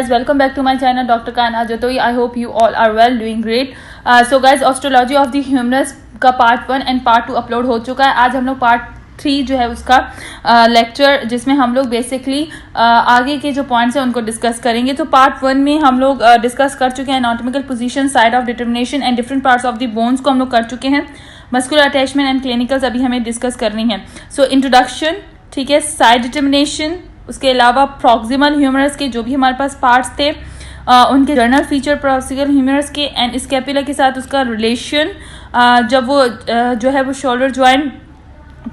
Welcome back to my channel Dr. Kana Jatoi. I hope you all are well, doing great. So guys, Astrology of the Humerus का part 1 and part 2 upload हो चुका है. आज हम लोग part 3 जो है उसका लेक्चर, जिसमें हम लोग बेसिकली आगे के जो पॉइंट्स हैं उनको डिस्कस करेंगे. तो पार्ट 1 में हम लोग डिस्कस कर चुके हैं anatomical position, side of determination and different parts of the bones को हम लोग कर चुके हैं. मस्कुलर अटैचमेंट एंड क्लिनिकल्स अभी हमें डिस्कस करनी है. सो इंट्रोडक्शन, ठीक है, साइड डिटर्मिनेशन, उसके अलावा प्रॉक्सिमल ह्यूमरस के जो भी हमारे पास पार्ट्स थे उनके जर्नल फीचर प्रॉक्सिमल ह्यूमरस के एंड स्कैपुला के साथ उसका रिलेशन, जब वो जो है वो शोल्डर ज्वाइंट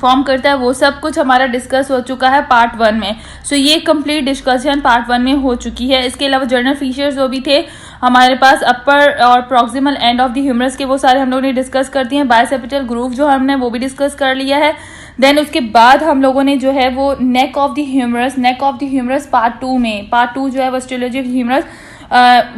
फॉर्म करता है, वो सब कुछ हमारा डिस्कस हो चुका है पार्ट 1 में. सो ये कंप्लीट डिस्कशन पार्ट 1 में हो चुकी है. इसके अलावा जर्नल फीचर्स जो भी थे हमारे पास अपर और proximal end of the humerus के, वो सारे हम लोगों ने डिस्कस कर दिए हैं. बाइसेप्टल ग्रूव जो हमने वो भी डिस्कस कर लिया है. देन उसके बाद हम लोगों ने जो है वो neck of the humerus part 2 में, पार्ट 2 जो है वो एस्ट्रोलॉजी ऑफ ह्यूमरस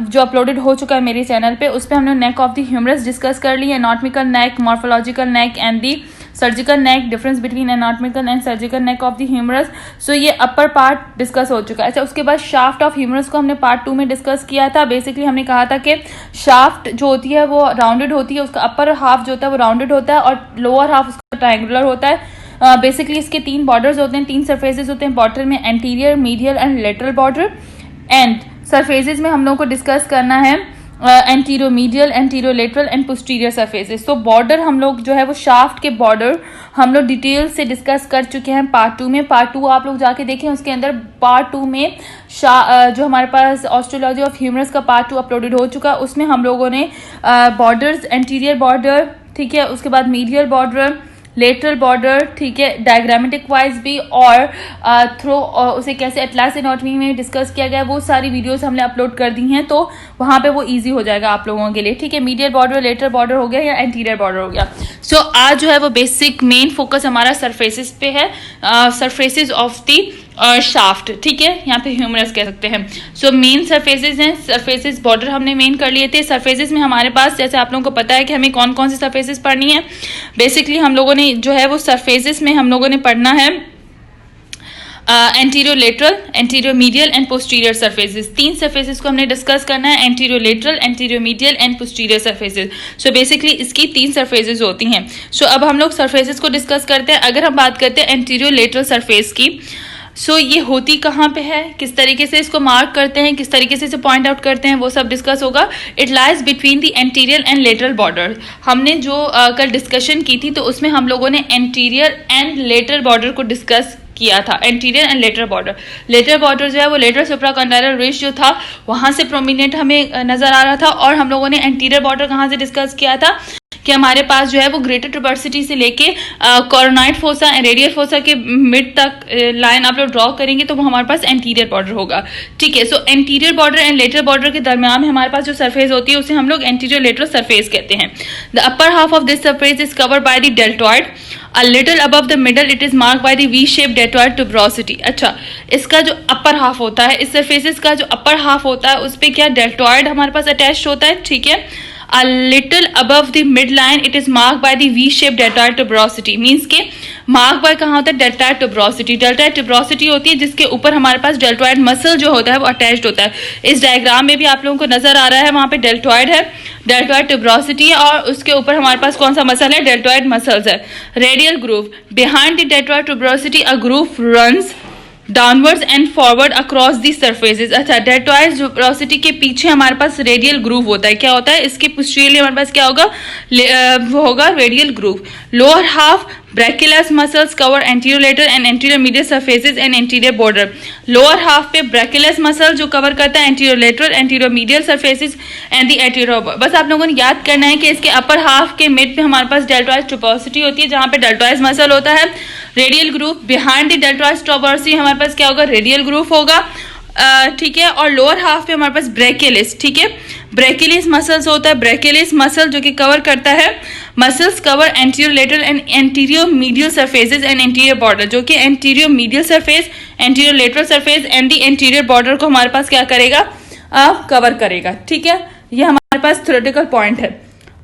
जो अपलोडेड हो चुका है मेरे चैनल पे, उस पर हमने neck of the humerus discuss कर ली है. Anatomical neck, morphological neck and the surgical neck, difference between anatomical and surgical neck of the humerus. So ये अपर पार्ट डिस्कस हो चुका है. अच्छा, उसके बाद शाफ्ट ऑफ ह्यूमरस को हमने पार्ट 2 में डिस्कस किया था. बेसिकली हमने कहा था कि शाफ्ट जो होती है वो राउंडेड होती है, उसका अपर हाफ जो होता है वो राउंडेड होता है और लोअर हाफ उसका ट्रायंगुलर होता है. बेसिकली इसके 3 बॉर्डर्स होते हैं, 3 सरफेसेस होते हैं बॉर्डर में, anterior, medial and lateral border. And surfaces में हम लोग को डिस्कस करना है anterior medial, anterior lateral and posterior surfaces. तो बॉर्डर हम लोग जो है वो शाफ्ट के बॉर्डर हम लोग डिटेल से डिस्कस कर चुके हैं पार्ट 2 में. पार्ट 2 आप लोग जाके देखें, उसके अंदर पार्ट 2 में जो हमारे पास एस्ट्रोलॉजी ऑफ ह्यूमरस का पार्ट 2 अपलोडेड हो चुका है. उसमें हम लोगों ने बॉर्डर्स, एंटीरियर बॉर्डर, ठीक है, उसके बाद मीडियल बॉर्डर, लेटरल बॉर्डर, ठीक है, डायग्रामेटिक वाइज भी, और थ्रो उसे कैसे एटलास एनाटॉमी में डिस्कस किया गया, वो सारी वीडियोस हमने अपलोड कर दी हैं. तो वहाँ पे वो इजी हो जाएगा आप लोगों के लिए, ठीक है. मीडियल बॉर्डर, लेटरल बॉर्डर हो गया या एंटीरियर बॉर्डर हो गया. सो आज जो है वो बेसिक मेन फोकस हमारा सरफेसेस पे है, सरफेसेस ऑफ दी शाफ्ट, ठीक है, यहाँ पे ह्यूमरस कह सकते हैं. सो मेन सरफेसेस हैं, सरफेसेस बॉर्डर हमने मेन कर लिए थे. सरफेसेस में हमारे पास, जैसे आप लोगों को पता है कि हमें कौन कौन सी सरफेसेस पढ़नी है. बेसिकली हम लोगों ने जो है वो सरफेसेस में हम लोगों ने पढ़ना है anterior lateral, anterior medial and posterior surfaces. 3 surfaces को हमने डिस्कस करना है, anterior lateral, anterior medial and posterior surfaces. So basically इसकी 3 सरफेसेस होती हैं. सो अब हम लोग सरफेसेस को डिस्कस करते हैं. अगर हम बात करते हैं एंटीरियर लेटरल सरफेस की, सो ये होती कहाँ पे है, किस तरीके से इसको मार्क करते हैं, किस तरीके से इसे पॉइंट आउट करते हैं, वो सब डिस्कस होगा. It lies between the anterior and lateral border. हमने जो कल डिस्कशन की थी तो उसमें हम लोगों ने एंटीरियर एंड लेटरल बॉर्डर को डिस्कस किया था. Anterior and lateral border, lateral border जो है वो लेटरल सुप्राकॉन्डाइलर रिज जो था वहां से प्रोमिनेंट हमें नजर आ रहा था. और हम लोगों ने एंटीरियर बॉर्डर कहाँ से डिस्कस किया था कि हमारे पास जो है वो ग्रेटर ट्यूबर्सिटी से लेके coronoid fossa and radial fossa के मिड तक लाइन आप लोग ड्रॉ करेंगे तो वो हमारे पास एंटीरियर बॉर्डर होगा, ठीक है. सो anterior border and lateral border के दरमियान में हमारे पास जो सरफेस होती है उसे हम लोग एंटीरियर लेटरल सरफेस कहते हैं. The upper half of this surface is covered by the deltoid. A little above the middle it is marked by the V-shaped deltoid tuberosity. अच्छा, इसका जो अपर हाफ होता है, इस सरफेसेस का जो अपर हाफ होता है उस पे क्या डेल्टॉइड हमारे पास अटैच्ड होता है, ठीक है. A little above the midline it is marked by the V-shaped deltoid tuberosity. Means के मार्क बाय कहाँ होता है, डेल्टॉइड tuberosity. डेल्टॉइड tuberosity होती है जिसके ऊपर हमारे पास डेल्टॉइड मसल जो होता है वो अटैच्ड होता है. इस डायग्राम में भी आप लोगों को नजर आ रहा है, वहाँ पे डेल्टॉइड है, डेल्टॉइड tuberosity है, और उसके ऊपर हमारे पास कौन सा मसल है, डेल्टॉइड मसल्स है. Radial groove, behind the deltoid tuberosity a groove runs downwards and forward across the surfaces. अच्छा, डेल्टॉइड tuberosity के पीछे हमारे पास रेडियल ग्रूव होता है. क्या होता है, इसके पोस्टीरियरली हमारे पास क्या होगा, वो होगा radial groove. Lower half brachialis muscles cover anterior lateral and anterior medial surfaces and anterior border. Lower half पे ब्रैकिलस मसल जो कवर करता है anterior lateral, anterior medial surfaces and the anterior. बस आप लोगों ने याद करना है कि इसके अपर हाफ के मिड पे हमारे पास डेल्टॉइड tuberosity होती है जहाँ पे डेल्टॉइड मसल होता है. Radial groove, behind the deltoid tuberosity हमारे पास क्या होगा, रेडियल ग्रूव होगा, ठीक है. और लोअर हाफ पे हमारे पास ब्रैकिलिस, ठीक है, ब्रैकिलिस मसल्स होता है. ब्रैकिलिस मसल जो कि कवर करता है, muscles cover anterior lateral and anterior medial surfaces and anterior border, जो कि anterior medial surface, anterior lateral surface and the anterior border को हमारे पास क्या करेगा, कवर करेगा, ठीक है. ये हमारे पास थ्योरेटिकल पॉइंट है.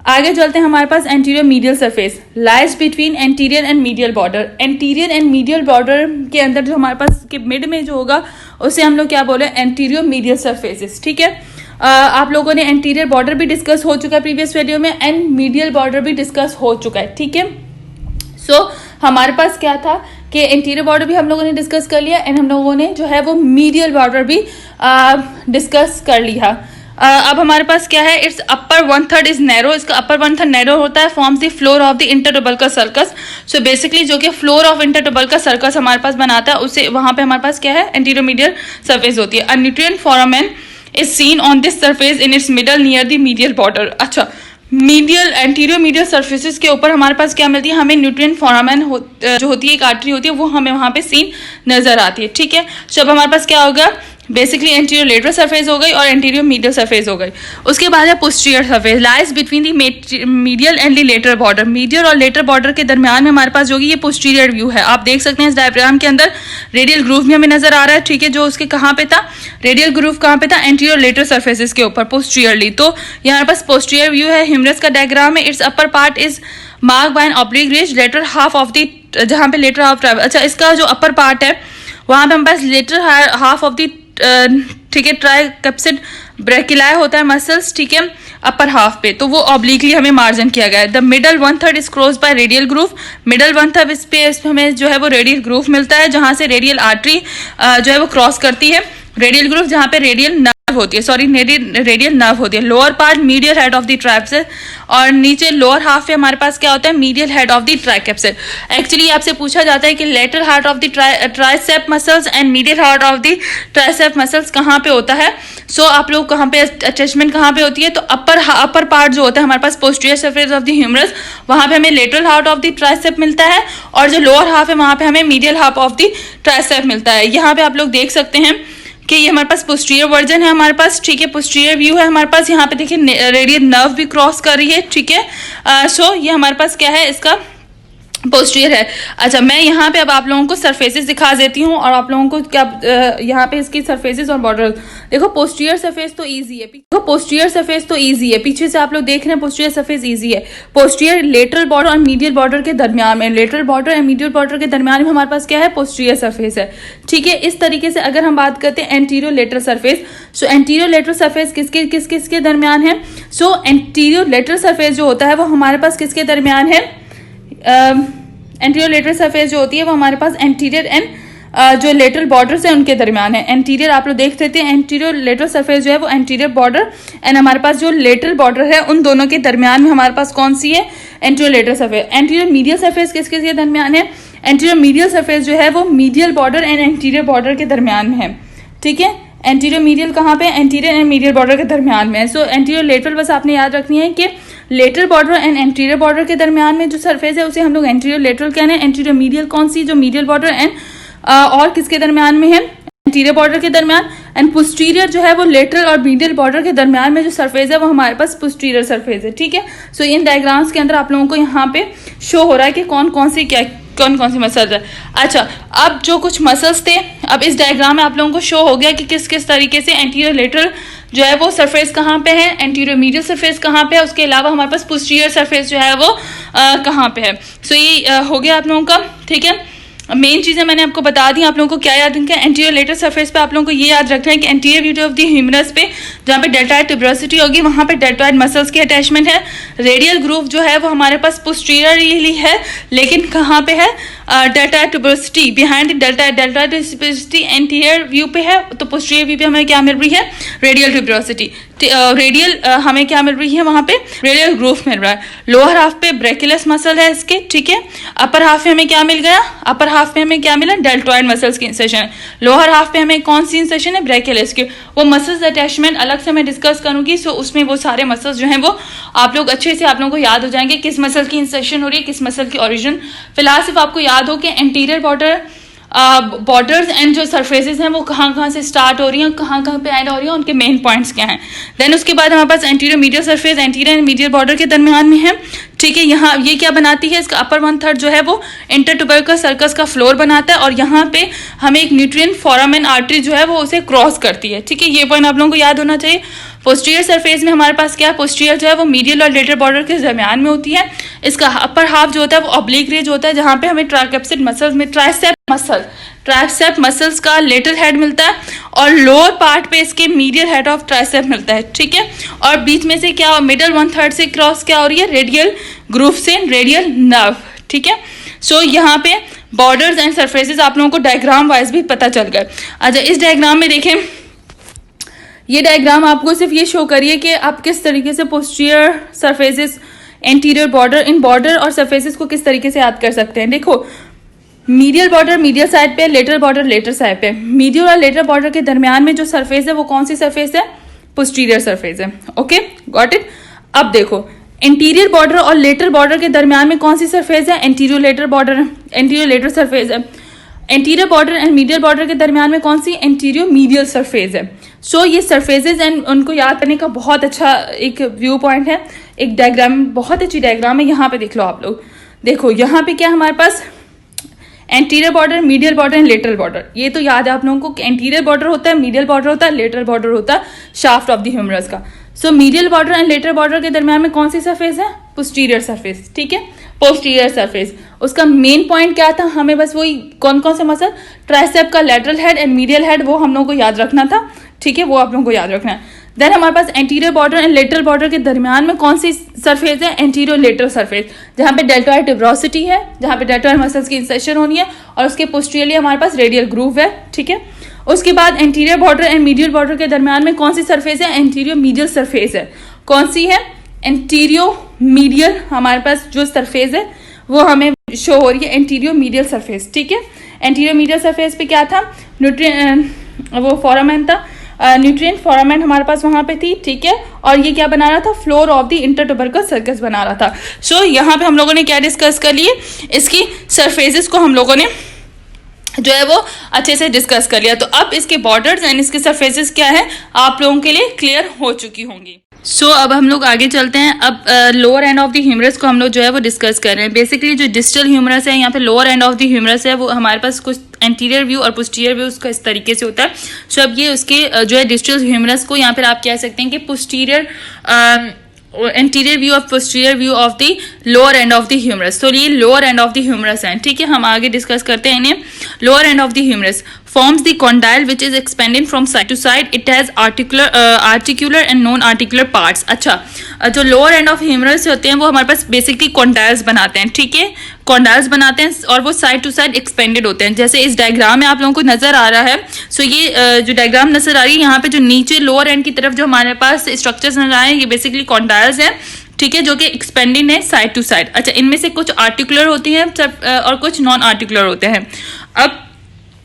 आगे चलते हैं. हमारे पास anterior medial surface lies between anterior and medial border. Anterior and medial border के अंदर जो हमारे पास के मिड में जो होगा उसे हम लोग क्या बोले, एंटीरियर मीडियल सरफेसेस। ठीक है, आप लोगों ने एंटीरियर बॉर्डर भी डिस्कस हो चुका है प्रीवियस वीडियो में, एंड मीडियल बॉर्डर भी डिस्कस हो चुका है। ठीक है, सो हमारे पास क्या था कि इंटीरियर बॉर्डर भी हम लोगों ने डिस्कस कर लिया, एंड हम लोगों ने जो है वो मीडियल बॉर्डर भी डिस्कस कर लिया। अब हमारे पास क्या है, इट्स अपर 1/3 इज नैरो, इसका अपर 1/3 नैरो होता है, forms the floor of the intertubercular sulcus. So basically जो कि फ्लोर ऑफ इंटरट्यूबरकल सर्कस हमारे पास बनाता है, उससे वहां पे हमारे पास क्या है, एंटीरियर मीडियल सरफेस होती है। अ nutrient foramen is seen on this surface in its middle near the medial border. अच्छा, मीडियल एंटीरियर मीडियल सर्फेसिस के ऊपर हमारे पास क्या मिलती है, हमें न्यूट्रिएंट फोरामेन जो होती है, एक आर्टरी होती है, वो हमें वहां पे सीन नजर आती है। ठीक है, सो अब हमारे पास क्या होगा, बेसिकली एंटीरियर लेटरल सरफेस हो गई और एंटीरियर मीडियल सरफेस हो गई। उसके बाद है posterior surface, lies between the medial and the lateral border. Medial और लेटरल बॉर्डर के दरमियान में हमारे पास जो ये पोस्टीरियर व्यू है, आप देख सकते हैं इस डायग्राम के अंदर रेडियल ग्रूव भी हमें नजर आ रहा है। ठीक है, जो उसके कहाँ पे था, रेडियल ग्रूव कहाँ पे था, एंटीरियर लेटरल सरफेसिस के ऊपर पोस्टीरियरली। तो यहाँ पास पोस्टीरियर व्यू है, ह्यूमरस का डायग्राम है। Its upper part is mark by an oblique ridge, lateral half of the, जहाँ पे लेटरल हाफ ट्रैवल। अच्छा, इसका जो अपर पार्ट है वहां पे हमारे पास लेटरल हाफ ऑफ दी, ठीक है, ट्राइकैप्सिड ब्रैकिलाई होता है मसल्स। ठीक है, अपर हाफ पे, तो वो ऑब्लिकली हमें मार्जिन किया गया है। The middle 1/3 is cross bye radial groove, middle 1/3 इस पे हमें जो है वो रेडियल ग्रूव मिलता है, जहां से रेडियल आर्टरी जो है वो क्रॉस करती है। रेडियल ग्रूव जहां पे रेडियल नर्व होती है, सॉरी रेडियल नर्व होती है। Lower part medial head of the triceps, और नीचे लोअर हाफ पे हमारे पास क्या होता है, medial head of the triceps. Actually आपसे पूछा जाता है कि lateral head of the tricep muscles and medial heart of the tricep muscles कहाँ पे होता है। सो आप लोग कहाँ पे अटैचमेंट कहाँ पे होती है, तो अपर पार्ट जो होता है हमारे पास posterior surface of the humerus, वहां पे हमें lateral head of the tricep मिलता है, और जो लोअर हाफ है वहां पे हमें medial half of the tricep मिलता है। यहाँ पे आप लोग देख सकते हैं कि ये हमारे पास पोस्टीरियर वर्जन है हमारे पास। ठीक है, पोस्टीरियर व्यू है हमारे पास। यहाँ पे देखिए रेडियल नर्व भी क्रॉस कर रही है। ठीक है, सो ये हमारे पास क्या है, इसका पोस्टीरियर है। अच्छा, मैं यहाँ पे अब आप लोगों को सरफेसेस दिखा देती हूँ, और आप लोगों को क्या यहाँ पे इसकी सरफेसेस और बॉर्डर देखो। पोस्टीरियर सरफेस तो इजी है, देखो पोस्टीरियर सरफेस तो इजी है, पीछे से आप लोग देख रहे हैं पोस्टीरियर सरफेस इजी है। पोस्टीरियर लेटरल बॉर्डर और मीडियल बॉर्डर के दरमियान में, lateral border and medial border के दरमियान में हमारे पास क्या है, पोस्टीरियर सरफेस है। ठीक है, इस तरीके से अगर हम बात करते हैं एंटीरियर लेटरल सरफेस, सो एंटीरियर लेटरल सरफेस किसके दरमियान है। सो एंटीरियर लेटरल सरफेस जो होता है वो हमारे पास किसके दरमियान है, एंटीरियर लेटरल सरफेस जो होती है वो हमारे पास एंटीरियर एंड जो लेटरल बॉर्डर्स है उनके दरमियान है। एंटीरियर आप लोग देख सकते हैं, एंटीरियर लेटरल सरफेस जो है वो एंटीरियर बॉर्डर एंड हमारे पास जो लेटरल बॉर्डर है उन दोनों के दरमियान में हमारे पास कौन सी है, anterior lateral surface. Anterior medial surface किसके दरमियान है, एंटीरियर मीडियल सरफेस जो है वो medial border and anterior border के दरमियान में है। ठीक है, एंटीरियर मीडियल कहाँ पे, एंटीरियर एंड मीडियल बॉर्डर के दरमियान में है। सो एंटीरियर लेटरल बस आपने याद रखनी है कि lateral border and anterior border के दरमियान में जो सरफेस है उसे हम लोग एंटीरियर लेटरल कहते हैं। एंटीरियर मीडियल कौन सी, जो मीडियल बॉर्डर एंड और किसके दरमियान में है, एंटीरियर बॉर्डर के दरमियान। एंड पोस्टीरियर जो है वो लेटरल और मीडियल बॉर्डर के दरमियान में जो सरफेस है वो हमारे पास पोस्टीरियर सरफेस है। ठीक है, सो इन डायग्राम्स के अंदर आप लोगों को यहाँ पे शो हो रहा है कि कौन कौन सी मसल्स है। अच्छा, अब जो कुछ मसल्स थे, अब इस डायग्राम में आप लोगों को शो हो गया कि किस किस तरीके से एंटीरियर लेटरल जो है वो सरफेस कहाँ पे है, एंटीरियर मीडियल सरफेस कहाँ पे है, उसके अलावा हमारे पास पोस्टीरियर सरफेस जो है वो कहाँ पे है। सो ये हो गया आप लोगों का। ठीक है, मेन चीजें मैंने आपको बता दी। आप लोगों को क्या याद रखना है, एंटीरियर लेटरल सरफेस पे आप लोगों को ये याद रखना है कि anterior view of the humerus पे जहाँ पे डेल्टॉइड ट्यूबरोसिटी होगी वहां पे डेल्टॉइड मसल्स की अटैचमेंट है। रेडियल ग्रूव जो है वो हमारे पास पोस्टीरियरली है, लेकिन कहाँ पे है, deltoid tuberosity behind the deltoid tuberosity anterior view पे है। तो पोस्टीरियर व्यू पे हमें क्या मिल रही है, रेडियल ट्यूबरोसिटी। रेडियल हमें क्या मिल रही है, वहां पे रेडियल ग्रूव मिल रहा है। लोअर हाफ पे ब्रैकियस मसल है इसके। ठीक है, अपर हाफ में हमें क्या मिल गया, अपर हाफ में हमें क्या मिला, डेल्टॉइड मसल्स की इंसेशन। लोअर हाफ पे हमें कौन सी इंसेशन है, ब्रैकियस की। वो मसल्स अटैचमेंट अलग से मैं डिस्कस करूंगी, सो उसमें वो सारे मसल्स जो हैं वो आप लोग अच्छे से आप लोगों को याद हो जाएंगे, किस मसल की इंसेशन हो रही है, किस मसल की ओरिजिन। फिलहाल सिर्फ आपको याद हो कि एंटीरियर बॉर्डर्स एंड जो सरफेसेस हैं वो कहाँ से स्टार्ट हो रही हैं, कहाँ पे एंड हो रही हैं, उनके मेन पॉइंट्स क्या हैं। देन उसके बाद हमारे पास anterior medial surface anterior and medial border के दरमियान में है। ठीक है, यहाँ ये क्या बनाती है, इसका अपर 1/3 जो है वो इंटरट्यूबरकल सर्कस का फ्लोर बनाता है, और यहाँ पे हमें एक न्यूट्रिएंट फोरामेन आर्टरी जो है वो उसे क्रॉस करती है। ठीक है, ये पॉइंट आप लोगों को याद होना चाहिए। पोस्टीरियर सरफेस में हमारे पास क्या है, पोस्टीरियर जो है वो मीडियल और लेटरल बॉर्डर के दरमियान में होती है। इसका अपर हाफ जो होता है वो ऑब्लिक रेज होता है, जहाँ पे हमें ट्राइसेप्स मसल्स में ट्राइसेप मसल्स का लेटरल हेड मिलता है और लोअर पार्ट पे इसके मीडियल हेड ऑफ ट्राइसेप मिलता है, ठीक है। और बीच में से क्या मिडल 1/3 से क्रॉस क्या हो रही है, रेडियल ग्रूव से रेडियल नर्व, ठीक है। सो यहाँ पे बॉर्डर्स एंड सरफेसेस आप लोगों को डायग्राम वाइज भी पता चल गए। अच्छा, इस डायग्राम में देखें, ये डायग्राम आपको सिर्फ ये शो करिए कि आप किस तरीके से पोस्टीरियर सरफेसेस, एंटीरियर बॉर्डर, इन बॉर्डर और सरफेसेस को किस तरीके से याद कर सकते हैं। देखो, मीडियल बॉर्डर मीडियल साइड पे, लेटरल बॉर्डर लेटरल साइड पे। मीडियल और लेटरल बॉर्डर के दरमियान में जो सरफेस है वो कौन सी सरफेस है, पोस्टीरियर सरफेस है। Okay, got it. अब देखो, इंटीरियर बॉर्डर और लेटरल बॉर्डर के दरमियान में कौन सी सरफेस है, anterior lateral border, anterior lateral surface है। Anterior border and medial border के दरमियान में कौन सी, एंटीरियर मीडियल सरफेस है। सो ये सरफेसेस एंड उनको याद करने का बहुत अच्छा एक व्यू पॉइंट है, एक डायग्राम, बहुत अच्छी डायग्राम है। यहाँ पे देख लो आप लोग, देखो यहाँ पे क्या हमारे पास anterior border, medial border and lateral border. ये तो याद है आप लोगों को, एंटीरियर बॉर्डर होता है, मीडियल बॉर्डर होता है, लेटरल बॉर्डर होता है शाफ्ट ऑफ द ह्यूमरस का। So medial border and lateral border के दरमियान में कौन सी सरफेस है, पोस्टीरियर सरफेस, ठीक है, पोस्टीरियर सरफेस। उसका मेन पॉइंट क्या था, हमें बस वही कौन कौन से मसल, ट्राइसेप का lateral head and medial head, वो हम लोगों को याद रखना था, ठीक है, वो आप लोगों को याद रखना है। देन हमारे पास anterior border and lateral border के दरमियान में कौन सी सरफेस है, एंटीरियर लेटरल सरफेस, जहाँ पे डेल्टॉइड ट्यूबरोसिटी है, जहाँ पे डेल्टॉइड मसल्स की इंसर्शन होनी है और उसके पोस्टीरियरली हमारे पास रेडियल ग्रूव है, ठीक है। उसके बाद anterior border and medial border के दरमियान में कौन सी सरफेस है, एंटीरियर मीडियल सरफेस है। कौन सी है, एंटीरियर मीडियल, हमारे पास जो सरफेस है वो हमें शो हो रही है, एंटीरियर मीडियल सरफेस, ठीक है। एंटीरियर मीडियल सरफेस पे क्या था, वो फोरामेन था, न्यूट्रिएंट फोरामेन हमारे पास वहां पे थी, ठीक है। और ये क्या बना रहा था, floor of the intertubercular circus बना रहा था। सो यहाँ पे हम लोगों ने क्या डिस्कस कर लिए, इसकी सरफेसेस को हम लोगों ने जो है वो अच्छे से डिस्कस कर लिया। तो अब इसके बॉर्डर्स एंड इसके सरफेसेस क्या है आप लोगों के लिए क्लियर हो चुकी होंगी। सो अब हम लोग आगे चलते हैं। अब lower end of the humerus को हम लोग जो है वो डिस्कस कर रहे हैं। बेसिकली जो डिस्टल ह्यूमरस है, यहाँ पे lower end of the humerus है, वो हमारे पास कुछ एंटीरियर व्यू और पोस्टीरियर व्यू उसका इस तरीके से होता है। सो अब ये उसके जो है डिस्टल ह्यूमरस को यहाँ पर आप कह सकते हैं कि posterior anterior view of posterior view of the lower end of the humerus. तो ये lower end of the humerus है, ठीक है। हम आगे डिस्कस करते हैं इन्हें। Lower end of the humerus forms the condyle which is expanding from side to side. It has articular and non-articular parts. अच्छा, जो लोअर एंड ऑफ ह्यूमरस होते हैं वो हमारे पास बेसिकली कॉन्डाइल्स बनाते हैं, ठीक है, कॉन्डाइल्स बनाते हैं और वो साइड टू साइड एक्सपेंडेड होते हैं, जैसे इस डायग्राम में आप लोगों को नजर आ रहा है। सो ये जो डायग्राम नजर आ रही है, यहाँ पे जो नीचे लोअर एंड की तरफ जो हमारे पास स्ट्रक्चर्स नजर आए हैं, ये बेसिकली कॉन्डाइल्स हैं, ठीक है, जो कि एक्सपेंडिंग है साइड टू साइड। अच्छा, इनमें से कुछ आर्टिकुलर होती हैं और कुछ नॉन आर्टिकुलर होते हैं। अब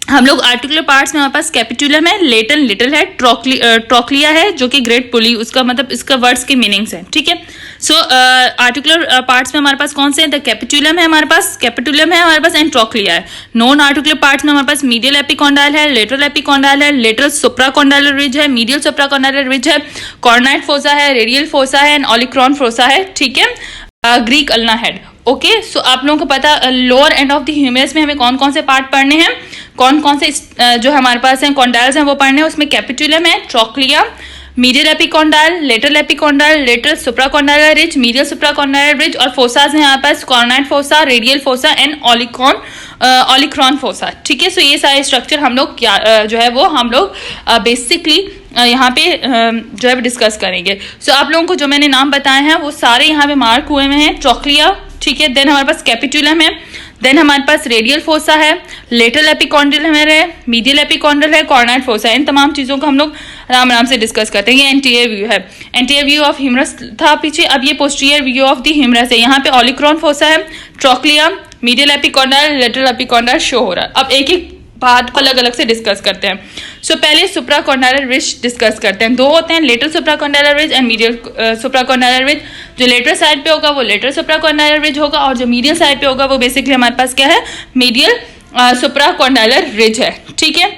हम लोग आर्टिकुलर पार्ट्स में हमारे पास कैपिटुलम है, लेटन लिटिल है, ट्रोक्लिया है जो कि ग्रेट पुली, उसका मतलब इसका वर्ड्स के मीनिंग्स हैं, ठीक है। सो आर्टिकुलर पार्ट्स में हमारे पास कौन से हैं, द कैपिटुलम है हमारे पास, एंड ट्रोक्लिया है। नॉन आर्टिकुलर पार्ट्स में हमारे पास मीडियल एपिकॉन्डाइल है, लेटरल एपिकॉन्डाइल है, लेटरल सुप्राकॉन्डाइलर रिज है, मीडियल सुप्राकॉन्डाइलर रिज है, कॉर्नाइट फोसा है, रेडियल फोसा है एंड ऑलिक्रॉन फोसा है, ठीक है, Greek ulna head. Okay, so आप लोगों को पता lower end of the humerus में हमें कौन कौन से पार्ट पढ़ने हैं, कौन कौन से जो हमारे पास हैं कॉन्डाइल्स हैं वो पढ़ने हैं। उसमें कैपिटुलम है, trochlea, medial epicondyle, lateral epicondyle, lateral supracondylar ridge, medial supracondylar ridge और फोसास हैं यहाँ पास coronoid fossa, radial fossa and olecranon fossa, ठीक है। सो ये सारे स्ट्रक्चर हम लोग जो है वो हम लोग बेसिकली यहाँ पे जो है डिस्कस करेंगे। सो आप लोगों को जो मैंने नाम बताए हैं वो सारे यहाँ पे मार्क हुए हुए हैं। ट्रोक्लिया, ठीक है, देन हमारे पास कैपिटुलम है, देन हमारे पास रेडियल फोसा है, लेटरल एपिकॉन्डल है, मीडियल एपिकॉन्डल है, कॉर्नाइट फोसा है। इन तमाम चीज़ों को हम लोग आराम आराम से डिस्कस करते हैं। ये एंटीरियर व्यू है, एंटीरियर व्यू ऑफ ह्यूमरस था पीछे, अब ये posterior view of the humerus है। यहाँ पे ऑलिक्रॉन फोसा है, trochlea, medial epicondyle, lateral epicondyle show हो रहा है। अब एक एक बात अलग अलग से डिस्कस करते हैं। सो पहले सुप्राकॉन्डाइलर रिज डिस्कस करते हैं। दो होते हैं, lateral supracondylar ridge and medial supracondylar ridge. जो लेटरल साइड पे होगा वो लेटरल सुप्राकॉन्डाइलर रिज होगा और जो मीडियल साइड पे होगा वो बेसिकली हमारे पास क्या है, मीडियल सुप्राकॉन्डाइलर रिज है, ठीक है।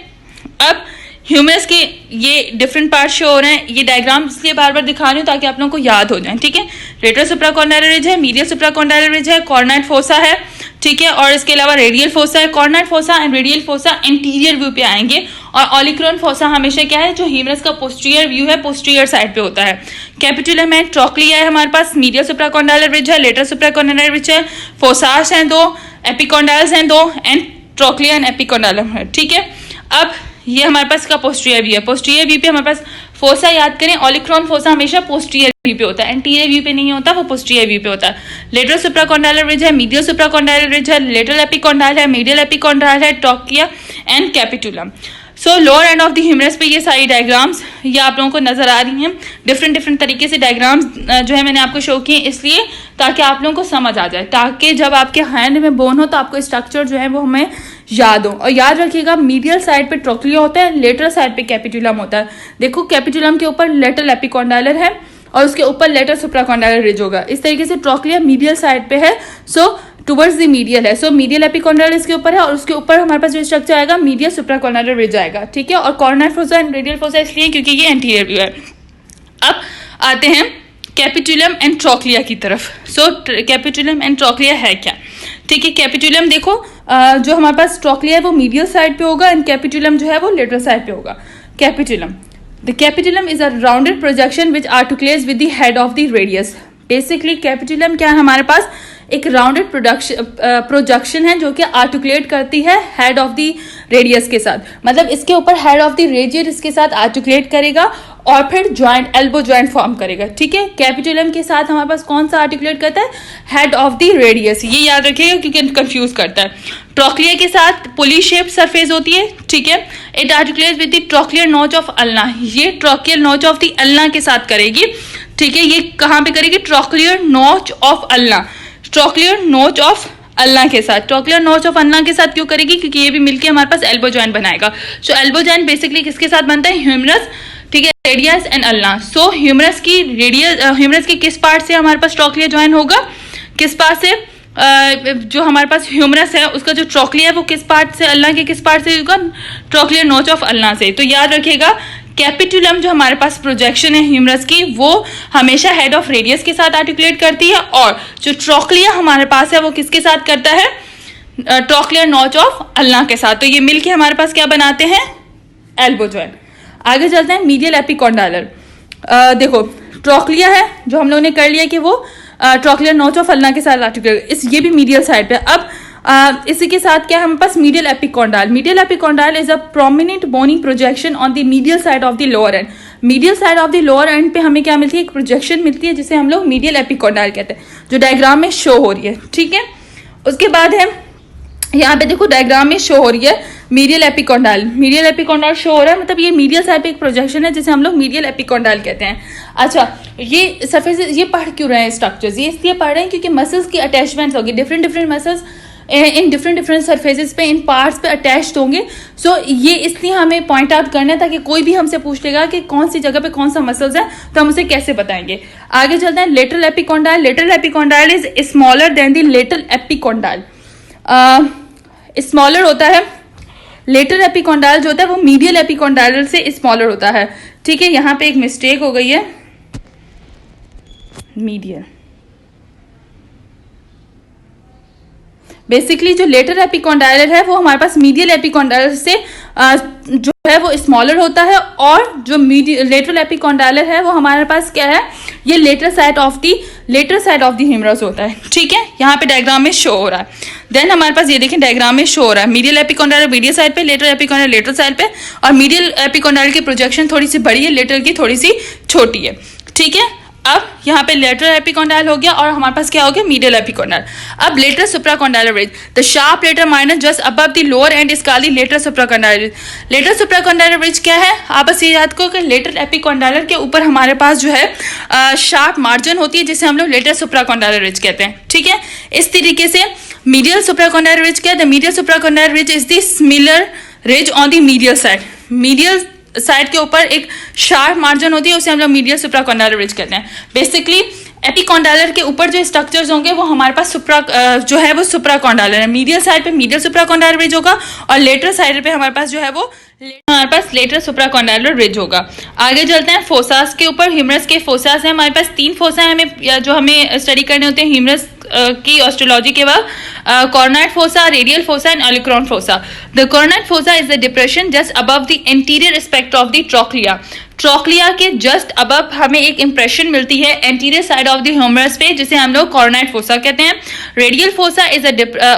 अब ह्यूमरस के ये डिफरेंट पार्ट शो हो रहे हैं। ये डायग्राम इसलिए बार बार दिखा रही हूँ ताकि आप लोगों को याद हो जाए, ठीक है। लेटरल सुप्राकॉन्डाइलर रिज है, मीडियल सुप्राकॉन्डाइलर रिज है, कॉर्नाइट फोसा है, ठीक है, और इसके अलावा रेडियल फोसा है। Coronoid fossa and radial fossa anterior view पे आएंगे और ऑलिक्रोन फोसा हमेशा क्या है, जो ह्यूमरस का पोस्टीरियर व्यू है, पोस्टीरियर साइड पे होता है। कैपिटुलम एंड ट्रोक्लिया है हमारे पास, मीडियल सुप्राकॉन्डाइलर रिज है, लेटरल सुप्राकॉन्डाइलर रिज है, फोसार्स हैं 2, एपिकॉन्डाइल्स हैं 2 एंड ट्रोक्लिया एंड एपिकॉन्डाइलम है। ठीक है, अब ये हमारे पास का पोस्टीरियर व्यू है। पोस्टीरियर व्यू पे हमारे पास फोसा याद करें, ऑलिक्रोन फोसा हमेशा पोस्टीरियर व्यू पे होता है, एंटीरियर व्यू पे नहीं होता, वो पोस्टीरियर व्यू पे होता है। लेटरल सुप्राकॉन्डाइलर रिज है, मीडियल सुप्राकॉन्डाइलर रिज है, लेटरल एपिकॉन्डाइल है, मीडियल एपिकॉन्डाइल है, trochlea and capitulum. So lower end of the humerus पे ये सारी डायग्राम्स ये आप लोगों को नजर आ रही हैं। डिफरेंट तरीके से डायग्राम्स जो है मैंने आपको शो किए, इसलिए ताकि आप लोगों को समझ आ जाए, ताकि जब आपके हैंड में बोन हो तो आपको स्ट्रक्चर जो है वो हमें याद हो। और याद रखिएगा, मीडियल साइड पे ट्रोक्लिया होता है, लेटरल साइड पे कैपिटुलम होता है। देखो कैपिटुलम के ऊपर लेटरल एपिकॉन्डाइलर है और उसके ऊपर लेटरल सुप्राकॉन्डाइलर रिज होगा। इस तरीके से ट्रोक्लिया मीडियल साइड पे है, सो टुवर्ड्स द मीडियल है, सो मीडियल एपिकॉन्डाइलर इसके ऊपर है और उसके ऊपर हमारे पास जो स्ट्रक्चर आएगा मीडियल सुप्राकॉन्डाइलर रिज आएगा। ठीक है, और corner fossa and radial fossa इसलिए क्योंकि ये एंटीरियर व्यू है। अब आते हैं कैपिटुलम एंड ट्रोक्लिया की तरफ। सो कैपिटुलम एंड ट्रोक्लिया है क्या? ठीक है, कैपिटुलम देखो जो हमारे पास ट्रोक्लिया है वो मीडियल साइड पे होगा एंड कैपिटुलम जो है वो लेटरल साइड पे होगा। Capitulum, the capitulum is a rounded projection which articulates with the head of the radius. Basically capitulum क्या है, हमारे पास एक राउंडेड प्रोजेक्शन है जो कि आर्टिकुलेट करती है हेड ऑफ द रेडियस के साथ, मतलब इसके ऊपर हेड ऑफ द रेडियस इसके साथ आर्टिकुलेट करेगा और फिर ज्वाइंट, एल्बो ज्वाइंट फॉर्म करेगा। ठीक है, कैपिटुलम के साथ हमारे पास कौन सा आर्टिकुलेट करता है, हेड ऑफ द रेडियस, ये याद रखिएगा क्योंकि कंफ्यूज करता है। ट्रोक्लिया के साथ पुली शेप सरफेस होती है। ठीक है, it articulates with the trochlear नोच ऑफ अल्ना, ये ट्रोक्लियर नोच ऑफ द अल्ना के साथ करेगी। ठीक है, ये कहाँ पे करेगी, ट्रोक्लियर नोच ऑफ अल्ना, ट्रोक्लियर नोच ऑफ अल्ना के साथ। ट्रोक्लियर नोच ऑफ अल्ना के साथ क्यों करेगी, क्योंकि ये भी मिलके हमारे पास एल्बो जॉइंट बनाएगा। सो एल्बो जॉइंट बेसिकली किसके साथ बनता है, ह्यूमरस, ठीक है, radius and ulna. So humerus की रेडियस, ह्यूमरस के किस पार्ट से हमारे पास ट्रोक्लियर जॉइन होगा, किस पार्ट से, जो हमारे पास ह्यूमरस है उसका जो ट्रोक्लिया है वो किस पार्ट से, अल्ना के किस पार्ट से होगा, ट्रोक्लियर नोच ऑफ अल्ना से। तो याद रखिएगा कैपिटुलम जो हमारे पास प्रोजेक्शन है ह्यूमरस की वो हमेशा हेड ऑफ रेडियस के साथ आर्टिकुलेट करती है, और जो ट्रोक्लिया हमारे पास है वो किसके साथ करता है, ट्रोक्लियर नोच ऑफ अल्ना के साथ। तो ये मिलके हमारे पास क्या बनाते हैं, एल्बो जॉइंट। आगे चलते हैं मीडियल एपिकॉन्डाइलर। देखो ट्रोक्लिया है जो हम लोगों ने कर लिया कि वो ट्रोक्लियर नोच ऑफ अल्ना के साथ आर्टिकुलेट, इस ये भी मीडियल साइड पे। अब इसी के साथ क्या है हमारे पास, medial epicondyle. Medial epicondyle is a prominent bony projection on the medial side of the lower end. Medial side of the lower end पे हमें क्या मिलती है, एक प्रोजेक्शन मिलती है जिसे हम लोग मीडियल एपिकॉन्डाइल कहते हैं, जो डायग्राम में शो हो रही है। ठीक है, उसके बाद है यहाँ पे देखो डायग्राम में शो हो रही है medial epicondyle. Medial epicondyle show हो रहा है, मतलब ये मीडियल साइड पे एक प्रोजेक्शन है जिसे हम लोग मीडियल एपिकॉन्डाइल कहते हैं। अच्छा, ये सरफेस ये पढ़ क्यों रहे हैं स्ट्रक्चर्स, ये इसलिए पढ़ रहे हैं क्योंकि मसल्स की अटैचमेंट्स होगी, different muscles in different surfaces पे, इन पार्ट्स पे अटैच्ड होंगे। सो ये इसलिए हमें पॉइंट आउट करना है ताकि कोई भी हमसे पूछ लेगा कि कौन सी जगह पे कौन सा मसल्स है तो हम उसे कैसे बताएंगे। आगे चलते हैं lateral epicondyle. Lateral epicondyle is smaller than the lateral epicondyle. Smaller होता है, लेटरल एपिकॉन्डाइल जो होता है वो मीडियल एपिकॉन्डाइल से स्मॉलर होता है। ठीक है, यहाँ पे एक मिस्टेक हो गई है, मीडियल। बेसिकली जो लेटरल एपिकॉन्डाइलर है वो हमारे पास मीडियल एपिकॉन्डाइलर से जो है वो स्मॉलर होता है, और जो लेटरल एपिकॉन्डाइलर है वो हमारे पास क्या है, ये lateral side of the humerus होता है। ठीक है, यहाँ पे डायग्राम में शो हो रहा है। देन हमारे पास ये देखें डायग्राम में शो हो रहा है, मीडियल एपिकॉन्डाइलर मीडियल साइड पे, लेटरल एपिकॉन्डाइलर लेटरल साइड पे, और मीडियल एपिकॉन्डाइलर की प्रोजेक्शन थोड़ी सी बड़ी है, लेटरल की थोड़ी सी छोटी है। ठीक है, अब यहाँ पे लेटरल एपिकॉन्डाइल हो गया और हमारे पास क्या हो गया, मीडियल एपिकॉन्डाइल। अब lateral supracondylar ridge, the sharp lateral margin just above the lower end is called lateral supracondylar ridge. Lateral supracondylar ridge क्या है, आप बस ये याद करो कि लेटरल एपिकॉन्डाइलर के ऊपर हमारे पास जो है शार्प मार्जिन होती है जिसे हम लोग लेटरल सुप्राकॉन्डाइलर रिज कहते हैं। ठीक है, इस तरीके से मीडियल सुप्राकॉन्डाइलर रिज क्या है, the medial supracondylar ridge is the similar ridge on the medial side. Medial side के ऊपर एक शार्प मार्जिन होती है, उसे हम लोग मीडियल सुप्राकॉन्डाइलर रिज कहते हैं। बेसिकली एपिकॉन्डाइलर के ऊपर जो स्ट्रक्चर्स होंगे वो हमारे पास जो है वो सुप्राकॉन्डाइलर है। मीडियल साइड पे मीडियल सुप्राकॉन्डाइलर रिज होगा और लेटरल साइड पे हमारे पास जो है वो हमारे पास लेटरल सुप्राकॉन्डाइलर रिज होगा। आगे चलते हैं फोसास के ऊपर। ह्यूमरस के फोसास हैं हमारे पास 3 फोसा है हमें जो हमें स्टडी करने होते हैं ह्यूमरस की ऑस्ट्रोलॉजी के बाद। Coronoid fossa, radial fossa and olecranon fossa. The coronoid fossa is the depression just above the interior aspect of the trochlea. Trochlea के जस्ट अबव हमें एक इंप्रेशन मिलती है anterior side of the humerus पे, जिसे हम लोग कॉर्नाइड फोसा कहते हैं। रेडियल फोसा इज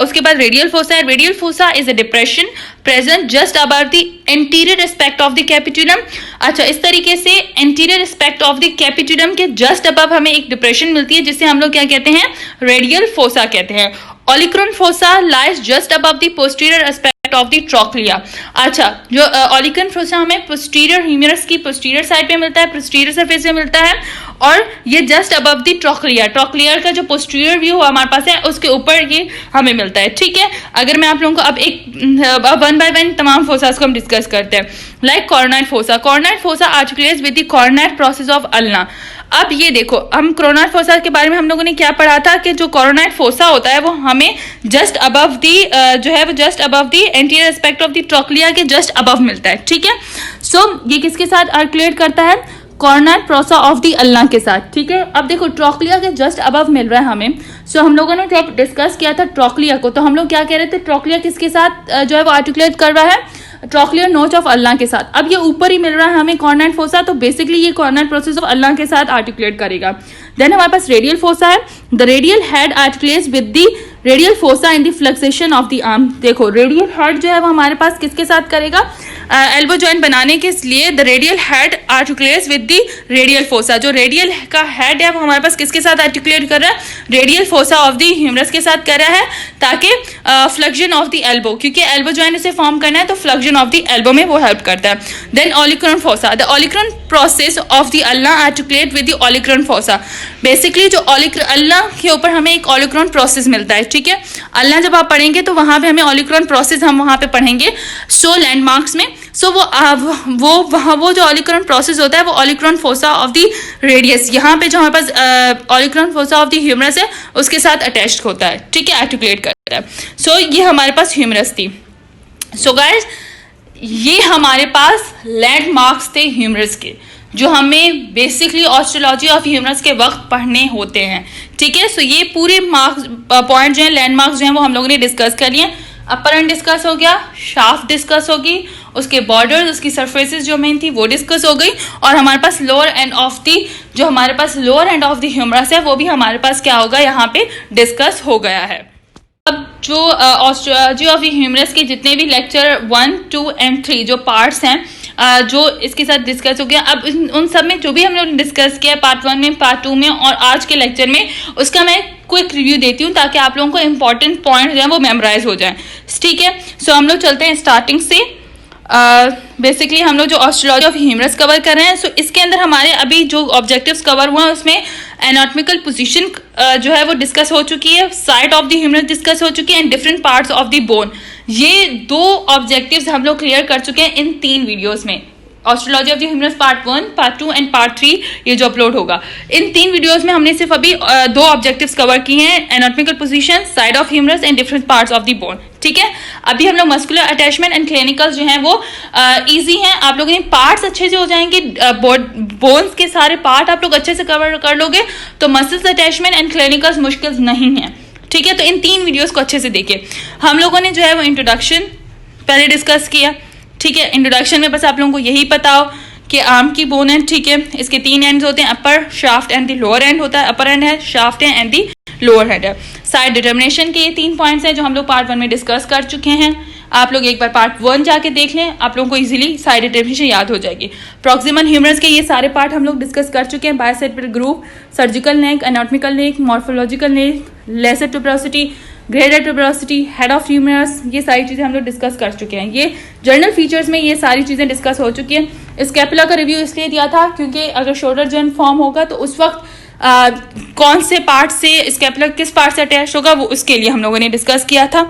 उसके बाद रेडियल फोसा है। Radial fossa is a depression present just about the anterior aspect of the capitulum. अच्छा, इस तरीके से anterior aspect of the capitulum के जस्ट अबव हमें एक डिप्रेशन मिलती है जिसे हम लोग क्या कहते हैं, रेडियल फोसा कहते हैं। Olecranon fossa lies just above the posterior aspect of the trochlea. अच्छा, जो ऑलिक्रॉन फोसा हमें पोस्टीरियर ह्यूमरस की पोस्टीरियर साइड पे मिलता है, पोस्टीरियर सरफेस पे मिलता है और ये just above the trochlea. Trochlea का जो पोस्टीरियर व्यू हमारे पास है उसके ऊपर ये हमें मिलता है। ठीक है, अगर मैं आप लोगों को अब एक वन बाय वन तमाम फोसास को हम डिस्कस करते हैं। Like coronoid fossa. Coronoid fossa articulates with the coronoid process of ulna. अब ये देखो, हम कॉर्नाइड फोसा के बारे में हम लोगों ने क्या पढ़ा था कि जो कॉर्नाइड फोसा होता है वो हमें जस्ट अबव दी जो है वो just above the anterior aspect of the trochlea के जस्ट अबव मिलता है। ठीक है, सो ये किसके साथ आर्टिकुलेट करता है, कॉर्नाइड प्रोसा ऑफ दी अल्ना के साथ। ठीक है, अब देखो ट्रोक्लिया के जस्ट अबव मिल रहा है हमें। सो हम लोगों ने जब डिस्कस किया था ट्रोक्लिया को, तो हम लोग क्या कह रहे थे, ट्रोक्लिया किसके साथ जो है वो आर्टिकुलेट कर रहा है, ट्रोक्लियर नोच ऑफ अल्ना के साथ। अब ये ऊपर ही मिल रहा है हमें कॉर्नाइड फोसा, तो बेसिकली ये कॉर्नाइड प्रोसेस ऑफ अल्ना के साथ आर्टिकुलेट करेगा। देन हमारे पास रेडियल फोसा है। The radial head articulates with the radial fossa in the flexion of the arm. देखो रेडियल हेड जो है वो हमारे पास किसके साथ करेगा, एल्बो जॉइंट बनाने के लिए the radial head articulates with the radial fossa. जो रेडियल का हेड है वो हमारे पास किसके साथ आर्टिकुलेट कर रहा है, radial fossa of the humerus के साथ कर रहा है, ताकि फ्लेक्शन ऑफ द एल्बो, क्योंकि एल्बो जॉइंट इसे फॉर्म करना है तो फ्लेक्शन ऑफ द एल्बो में वो हेल्प करता है। Then olecranon fossa. The olecranon process of the ulna articulate with the olecranon fossa. Basically जो अल्ना के ऊपर हमें एक ऑलिक्रॉन प्रोसेस मिलता है। ठीक है, अल्ना जब आप पढ़ेंगे तो वहां पे हमें ऑलिक्रॉन प्रोसेस हम वहां पे पढ़ेंगे सो लैंडमार्क्स में। सो वो जो ऑलिक्रॉन प्रोसेस होता है वो ऑलिक्रॉन फोसा ऑफ द रेडियस, यहाँ पे जो हमारे पास ऑलिक्रॉन फोसा ऑफ द ह्यूमरस है उसके साथ अटैच्ड होता है। ठीक है, आर्टिकुलेट करता है। सो ये हमारे पास ह्यूमरस थी। सो गाइस, ये हमारे पास लैंडमार्क्स थे ह्यूमरस के, जो हमें बेसिकली ऑस्ट्रोलॉजी ऑफ ह्यूमरस के वक्त पढ़ने होते हैं। ठीक है, सो ये पूरे मार्क्स पॉइंट जो है, लैंडमार्क्स जो हैं वो हम लोगों ने डिस्कस कर लिए। अपर एंड डिस्कस हो गया, शाफ्ट डिस्कस होगी, उसके बॉर्डर्स, उसकी सरफेसेस जो मेन थी वो डिस्कस हो गई, और हमारे पास लोअर एंड ऑफ दी जो हमारे पास lower end of the humerus है वो भी हमारे पास क्या होगा, यहाँ पे डिस्कस हो गया है। अब जो ऑस्ट्रोलॉजी ऑफ द ह्यूमरस के जितने भी लेक्चर 1, 2 एंड 3 जो पार्ट्स हैं जो इसके साथ डिस्कस हो गया, अब उन सब में जो भी हम लोग ने डिस्कस किया पार्ट 1 में, पार्ट 2 में और आज के लेक्चर में, उसका मैं क्विक रिव्यू देती हूँ ताकि आप लोगों को इंपॉर्टेंट पॉइंट जो है वो मेमोराइज हो जाए। ठीक है, सो हम लोग चलते हैं स्टार्टिंग से। बेसिकली हम लोग जो ऑस्ट्रोलॉजी ऑफ ह्यूमरस कवर कर रहे हैं, सो इसके अंदर हमारे अभी जो ऑब्जेक्टिव्स कवर हुआ है उसमें एनाटॉमिकल पोजीशन जो है वो डिस्कस हो चुकी है, site of the humerus discuss हो चुकी है, and different parts of the bone. ये 2 ऑब्जेक्टिव्स हम लोग क्लियर कर चुके हैं इन 3 वीडियोस में। Osteology of the humerus part 1, part 2 and part 3 ये जो अपलोड होगा, इन 3 वीडियोस में हमने सिर्फ अभी 2 ऑब्जेक्टिव्स कवर किए हैं, anatomical position, side of humerus and different parts of the bone. ठीक है, अभी हम लोग मस्कुलर अटैचमेंट एंड क्लिनिकल्स जो हैं वो इजी हैं। आप लोगों ने पार्ट्स अच्छे से हो जाएंगे, बोन्स के सारे पार्ट आप लोग अच्छे से कवर कर लोगे तो मसल्स अटैचमेंट एंड क्लिनिकल्स मुश्किल नहीं है। ठीक है, तो इन 3 वीडियोस को अच्छे से देखिए। हम लोगों ने जो है वो इंट्रोडक्शन पहले डिस्कस किया। ठीक है, इंट्रोडक्शन में बस आप लोगों को यही पता हो कि आर्म की बोन है। ठीक है, इसके 3 एंड्स होते हैं, upper, shaft and the lower end होता है, अपर एंड है, शाफ्ट है एंड दी लोअर हेड है। साइड डिटर्मिनेशन के ये 3 पॉइंट्स हैं जो हम लोग पार्ट 1 में डिस्कस कर चुके हैं। आप लोग एक बार पार्ट 1 जाके देख लें, आप लोगों को इजीली साइड डिटर्मिनेशन याद हो जाएगी। प्रॉक्सिमल ह्यूमरस के ये सारे पार्ट हम लोग डिस्कस कर चुके हैं, bicipital groove, surgical neck, anatomical neck, morphological neck, lesser tuberosity, greater tuberosity, head of humerus, ये सारी चीज़ें हम लोग डिस्कस कर चुके हैं। ये जर्नल फीचर्स में ये सारी चीज़ें डिस्कस हो चुकी हैं। स्कैपुला का रिव्यू इसलिए दिया था क्योंकि अगर शोल्डर जॉइंट फॉर्म होगा तो उस वक्त कौन से पार्ट से स्कैपुला किस पार्ट से अटैच होगा, वो उसके लिए हम लोगों ने डिस्कस किया था।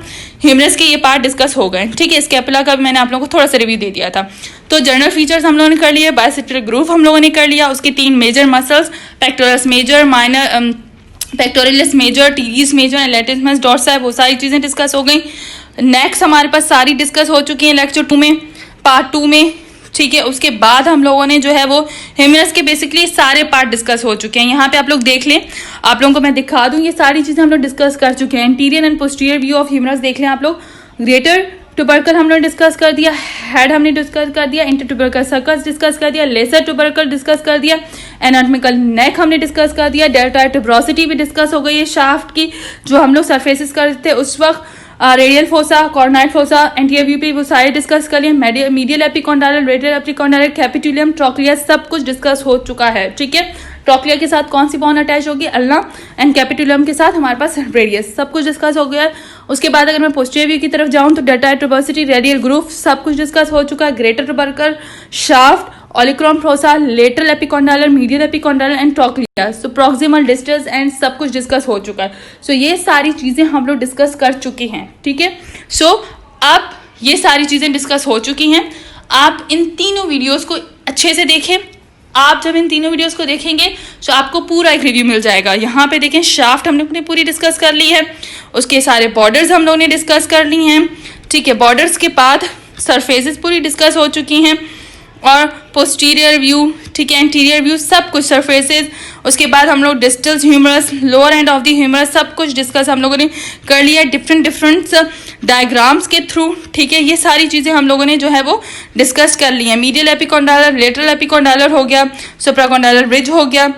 ह्यूमरस के ये पार्ट डिस्कस हो गए, ठीक है। स्कैपुला का भी मैंने आप लोगों को थोड़ा सा रिव्यू दे दिया था। तो जनरल फीचर्स हम लोगों ने कर लिए, बाइसेप्टर ग्रूव हम लोगों ने कर लिया, उसके 3 major muscles, pectoralis major, minor pectoralis major, teres major and latissimus dorsi, वो सारी चीज़ें डिस्कस हो गई। नेक्स्ट हमारे पास सारी डिस्कस हो चुकी हैं लेक्चर 2 में, पार्ट 2 में, ठीक है। उसके बाद हम लोगों ने जो है वो ह्यूमरस के बेसिकली सारे पार्ट डिस्कस हो चुके हैं। यहाँ पे आप लोग देख लें, आप लोगों को मैं दिखा दूं, ये सारी चीज़ें हम लोग डिस्कस कर चुके हैं। Anterior and posterior view of humerus देख लें आप लोग। ग्रेटर ट्यूबरकल हम लोग डिस्कस कर दिया, हेड हमने डिस्कस कर दिया, इंटर ट्यूबरकल सर्कस डिस्कस कर दिया, लेसर ट्यूबरकल डिस्कस कर दिया, एनाटॉमिकल नेक हमने डिस्कस कर दिया, डेल्टा ट्यूबरोसिटी भी डिस्कस हो गई है, शाफ्ट की जो हम लोग सरफेसिस करते थे उस वक्त, radial fossa, coronoid fossa, anterior view पे वो सारे डिस्कस कर लिए। Medial epicondyle, radial epicondyle, capitulum, trochlea सब कुछ डिस्कस हो चुका है, ठीक है। ट्रोक्लिया के साथ कौन सी बोन अटैच होगी, अल्ना, एंड कैपिटुलियम के साथ हमारे पास रेडियस, सब कुछ डिस्कस हो गया है। उसके बाद अगर मैं पोस्टीरियर व्यू की तरफ जाऊं तो डेल्टा ट्यूबरोसिटी, रेडियल ग्रूव सब कुछ डिस्कस हो चुका है। Greater tubercle, shaft, olecranon fossa, lateral epicondyle, medial epicondyle and trochlea, so proximal distance and सब कुछ डिस्कस हो चुका है। सो ये सारी चीज़ें हम लोग डिस्कस कर चुके हैं, ठीक है। सो अब ये सारी चीज़ें डिस्कस हो चुकी हैं। आप इन तीनों वीडियोस को अच्छे से देखें। आप जब इन तीनों वीडियोस को देखेंगे तो आपको पूरा एक रिव्यू मिल जाएगा। यहाँ पे देखें, शाफ्ट हमने अपनी पूरी डिस्कस कर ली है, उसके सारे बॉर्डर्स हम लोगों ने डिस्कस कर ली हैं, ठीक है। बॉर्डर्स के बाद सरफेसेस पूरी डिस्कस हो चुकी हैं, और पोस्टीरियर व्यू, ठीक है, इंटीरियर व्यू सब कुछ सरफेसेस। उसके बाद हम लोग distal humerus, lower end of the humerus सब कुछ डिस्कस हम लोगों ने कर लिया डिफरेंट डायग्राम्स के थ्रू, ठीक है। ये सारी चीज़ें हम लोगों ने जो है वो डिस्कस कर ली हैं। मीडियल एपिकॉन्डाइलर, लेटरल एपिकॉन्डाइलर हो गया, सुप्राकॉन्डाइलर ब्रिज हो गया,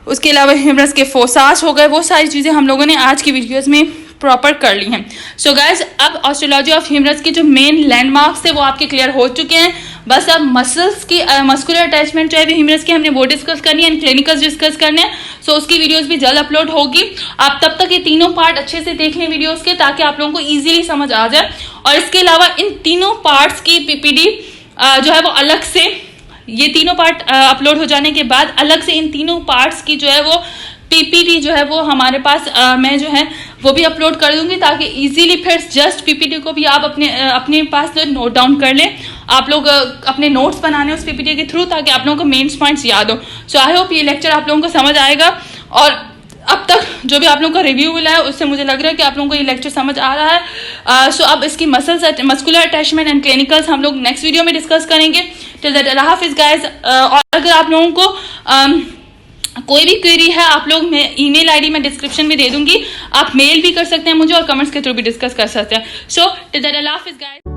उसके अलावा ह्यूमरस के फोसास हो गए, वो सारी चीज़ें हम लोगों ने आज की वीडियोज़ में प्रॉपर कर ली हैं। सो गाइज, अब ऑस्ट्रोलॉजी ऑफ ह्यूमरस के जो मेन लैंडमार्क्स थे वो आपके क्लियर हो चुके हैं। बस अब मसल्स की मस्कुलर अटैचमेंट जो है ह्यूमरस की हमने वो डिस्कस करनी है, एंड क्लिनिकल्स डिस्कस करने हैं। सो उसकी वीडियोस भी जल्द अपलोड होगी। आप तब तक ये तीनों पार्ट अच्छे से देख लें वीडियोस के, ताकि आप लोगों को ईजिली समझ आ जाए। और इसके अलावा इन तीनों पार्ट्स की पीपीडी जो है वो अलग से, ये तीनों पार्ट अपलोड हो जाने के बाद अलग से इन तीनों पार्ट्स की जो है वो पीपीटी जो है वो हमारे पास मैं जो है वो भी अपलोड कर दूंगी, ताकि इजीली फिर जस्ट पीपीटी को भी आप अपने पास जो नोट डाउन कर लें। आप लोग अपने नोट्स बनाने उस पीपीटी के थ्रू, ताकि आप लोगों को मेन पॉइंट्स याद हो। सो आई होप ये लेक्चर आप लोगों को समझ आएगा। और अब तक जो भी आप लोगों का रिव्यू मिला है उससे मुझे लग रहा है कि आप लोगों को ये लेक्चर समझ आ रहा है। सो अब इसकी मस्कुलर अटैचमेंट एंड क्लिनिकल्स हम लोग नेक्स्ट वीडियो में डिस्कस करेंगे। टिल दैट, अल्लाह हाफिज़ गाइस। और अगर आप लोगों को कोई भी क्वेरी है, आप लोग मैं ईमेल आईडी में डिस्क्रिप्शन में दे दूंगी, आप मेल भी कर सकते हैं मुझे, और कमेंट्स के थ्रू भी डिस्कस कर सकते हैं। सो टिल दैट, अल्लाह हाफिज़ गाइस।